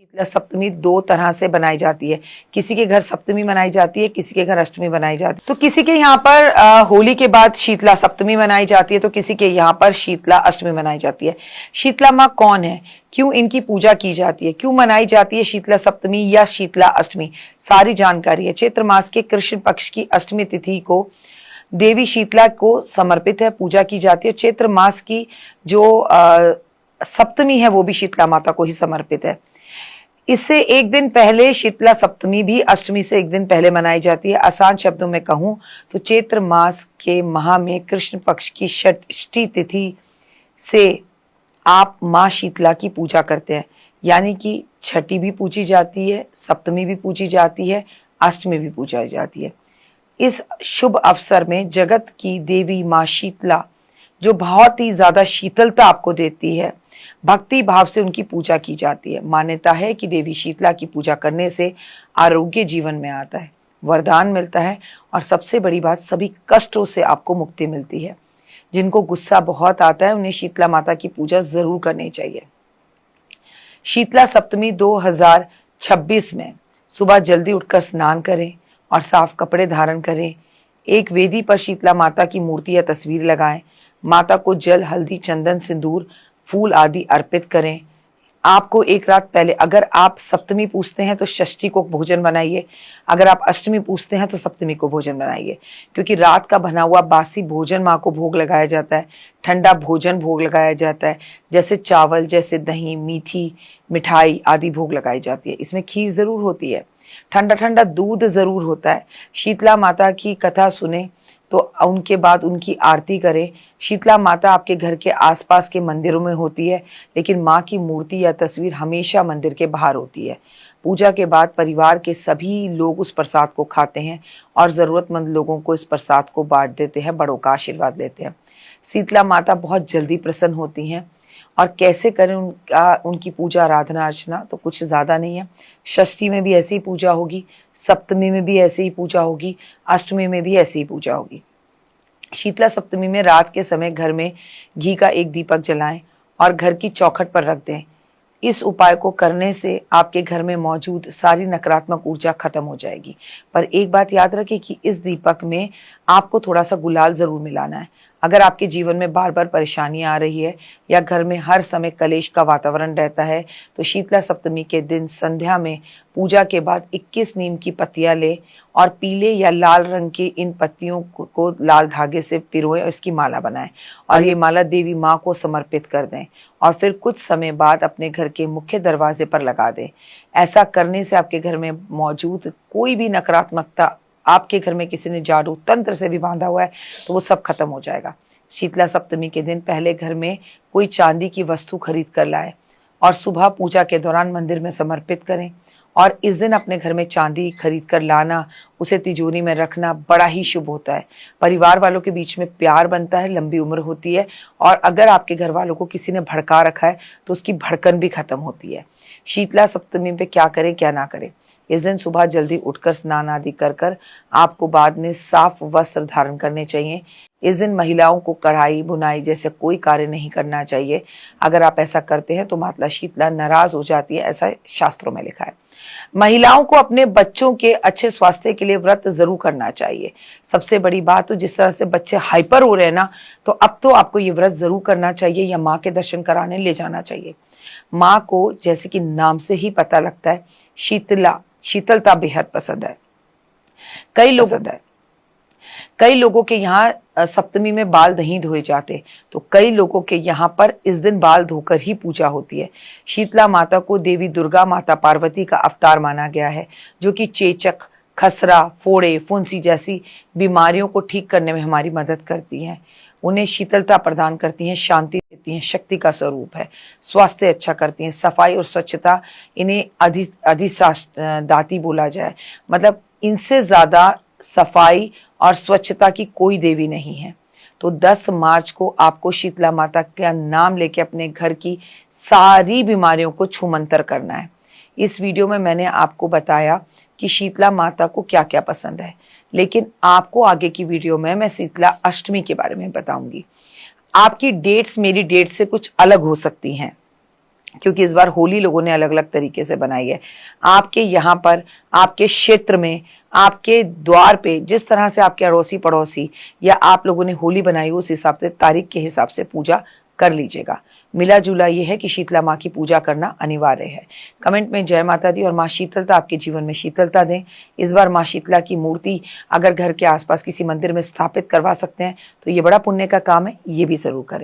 शीतला सप्तमी दो तरह से बनाई जाती है। किसी के घर सप्तमी मनाई जाती है, किसी के घर अष्टमी मनाई जाती है। तो किसी के यहाँ पर होली के बाद शीतला सप्तमी मनाई जाती है, तो किसी के यहाँ पर शीतला अष्टमी मनाई जाती है। शीतला माँ कौन है, क्यों इनकी पूजा की जाती है, क्यों मनाई जाती है शीतला सप्तमी या शीतला अष्टमी, सारी जानकारी है। चैत्र मास के कृष्ण पक्ष की अष्टमी तिथि को देवी शीतला को समर्पित है, पूजा की जाती है। चैत्र मास की जो सप्तमी है वो भी शीतला माता को ही समर्पित है। इससे एक दिन पहले शीतला सप्तमी भी अष्टमी से एक दिन पहले मनाई जाती है। आसान शब्दों में कहूं तो चैत्र मास के माह में कृष्ण पक्ष की षष्ठी तिथि से आप माँ शीतला की पूजा करते हैं, यानी कि छठी भी पूजी जाती है, सप्तमी भी पूजी जाती है, अष्टमी भी पूजा जाती है। इस शुभ अवसर में जगत की देवी माँ शीतला, जो बहुत ही ज्यादा शीतलता आपको देती है, भक्ति भाव से उनकी पूजा की जाती है। मान्यता है कि देवी शीतला की पूजा करने से आरोग्य जीवन में आता है, वरदान मिलता है और सबसे बड़ी बात, सभी कष्टों से आपको मुक्ति मिलती है। जिनको गुस्सा बहुत आता है उन्हें शीतला माता की पूजा जरूर करनी चाहिए। शीतला सप्तमी 2026 में सुबह जल्दी उठकर स्नान करें और साफ कपड़े धारण करें। एक वेदी पर शीतला माता की मूर्ति या तस्वीर लगाएं। माता को जल, हल्दी, चंदन, सिंदूर, फूल आदि अर्पित करें। आपको एक रात पहले, अगर आप सप्तमी पूजते हैं तो षष्ठी को भोजन बनाइए, अगर आप अष्टमी पूजते हैं तो सप्तमी को भोजन बनाइए, क्योंकि रात का बना हुआ बासी भोजन माँ को भोग लगाया जाता है। ठंडा भोजन भोग लगाया जाता है, जैसे चावल, जैसे दही, मीठी मिठाई आदि भोग लगाई जाती है। इसमें खीर जरूर होती है, ठंडा ठंडा दूध जरूर होता है। शीतला माता की कथा सुने तो उनके बाद उनकी आरती करें। शीतला माता आपके घर के आसपास के मंदिरों में होती है, लेकिन माँ की मूर्ति या तस्वीर हमेशा मंदिर के बाहर होती है। पूजा के बाद परिवार के सभी लोग उस प्रसाद को खाते हैं और जरूरतमंद लोगों को इस प्रसाद को बांट देते हैं, बड़ों का आशीर्वाद लेते हैं। शीतला माता बहुत जल्दी प्रसन्न होती हैं। और कैसे करें उनकी पूजा आराधना अर्चना, तो कुछ ज्यादा नहीं है। षष्ठी में भी ऐसी ही पूजा होगी, सप्तमी में भी ऐसी ही पूजा होगी, अष्टमी में भी ऐसी ही पूजा होगी। शीतला सप्तमी में रात के समय घर में घी का एक दीपक जलाएं और घर की चौखट पर रख दें। इस उपाय को करने से आपके घर में मौजूद सारी नकारात्मक ऊर्जा खत्म हो जाएगी। पर एक बात याद रखें कि इस दीपक में आपको थोड़ा सा गुलाल जरूर मिलाना है। अगर आपके जीवन में बार बार परेशानियां आ रही है या घर में हर समय कलेश का वातावरण रहता है, तो शीतला सप्तमी के दिन संध्या में पूजा के बाद 21 नीम की पत्तियां ले और पीले या लाल रंग की इन पत्तियों को लाल धागे से पिरोएं और इसकी माला बनाएं और ये माला देवी माँ को समर्पित कर दें और फिर कुछ समय बाद अपने घर के मुख्य दरवाजे पर लगा दें। ऐसा करने से आपके घर में मौजूद कोई भी नकारात्मकता, आपके घर में किसी ने जादू तंत्र से भी बांधा हुआ है, तो वो सब खत्म हो जाएगा। शीतला सप्तमी के दिन पहले घर में कोई चांदी की वस्तु खरीद कर लाएं और सुबह पूजा के दौरान मंदिर में समर्पित करें। और इस दिन अपने घर में चांदी खरीद कर लाना, उसे तिजोरी में रखना बड़ा ही शुभ होता है। परिवार वालों के बीच में प्यार बनता है, लंबी उम्र होती है और अगर आपके घर वालों को किसी ने भड़का रखा है तो उसकी भड़कन भी खत्म होती है। शीतला सप्तमी पे क्या करें क्या ना करें। इस दिन सुबह जल्दी उठकर स्नान आदि कर आपको बाद में साफ वस्त्र धारण करने चाहिए। इस दिन महिलाओं को कढ़ाई बुनाई जैसे कोई कार्य नहीं करना चाहिए। अगर आप ऐसा करते हैं तो माता शीतला नाराज हो जाती है, ऐसा शास्त्रों में लिखा है। महिलाओं को अपने बच्चों के अच्छे स्वास्थ्य के लिए व्रत जरूर करना चाहिए। सबसे बड़ी बात, तो जिस तरह से बच्चे हाइपर हो रहे हैं ना, तो अब तो आपको ये व्रत जरूर करना चाहिए या माँ के दर्शन कराने ले जाना चाहिए। माँ को, जैसे कि नाम से ही पता लगता है, शीतलता बेहद पसंद है। कई लोगों के यहाँ सप्तमी में बाल नहीं धोए जाते, तो कई लोगों के यहाँ पर इस दिन बाल धोकर ही पूजा होती है। शीतला माता को देवी दुर्गा माता पार्वती का अवतार माना गया है, जो कि चेचक, खसरा, फोड़े, फुंसी जैसी बीमारियों को ठीक करने में हमारी मदद करती हैं। उन्हें शीतलता प्रदान करती हैं, शांति देती हैं, शक्ति का स्वरूप है, स्वास्थ्य अच्छा करती हैं। सफाई और स्वच्छता, इन्हें अधिदाती बोला जाए, मतलब इनसे ज्यादा सफाई और स्वच्छता की कोई देवी नहीं है। तो 10 मार्च को आपको शीतला माता का नाम लेके अपने घर की सारी बीमारियों को छूमंतर करना है। इस वीडियो में मैंने आपको बताया कि शीतला माता को क्या क्या पसंद है, लेकिन आपको आगे की वीडियो में मैं शीतला अष्टमी के बारे में बताऊंगी। आपकी डेट्स मेरी डेट से कुछ अलग हो सकती हैं, क्योंकि इस बार होली लोगों ने अलग अलग तरीके से बनाई है। आपके यहाँ पर, आपके क्षेत्र में, आपके द्वार पे जिस तरह से आपके अड़ोसी पड़ोसी या आप लोगों ने होली बनाई, उस हिसाब से तारीख के हिसाब से पूजा कर लीजिएगा। मिला जुला ये है कि शीतला माँ की पूजा करना अनिवार्य है। कमेंट में जय माता दी और माँ शीतलता आपके जीवन में शीतलता दें। इस बार माँ शीतला की मूर्ति अगर घर के आसपास किसी मंदिर में स्थापित करवा सकते हैं तो ये बड़ा पुण्य का काम है, ये भी जरूर करें।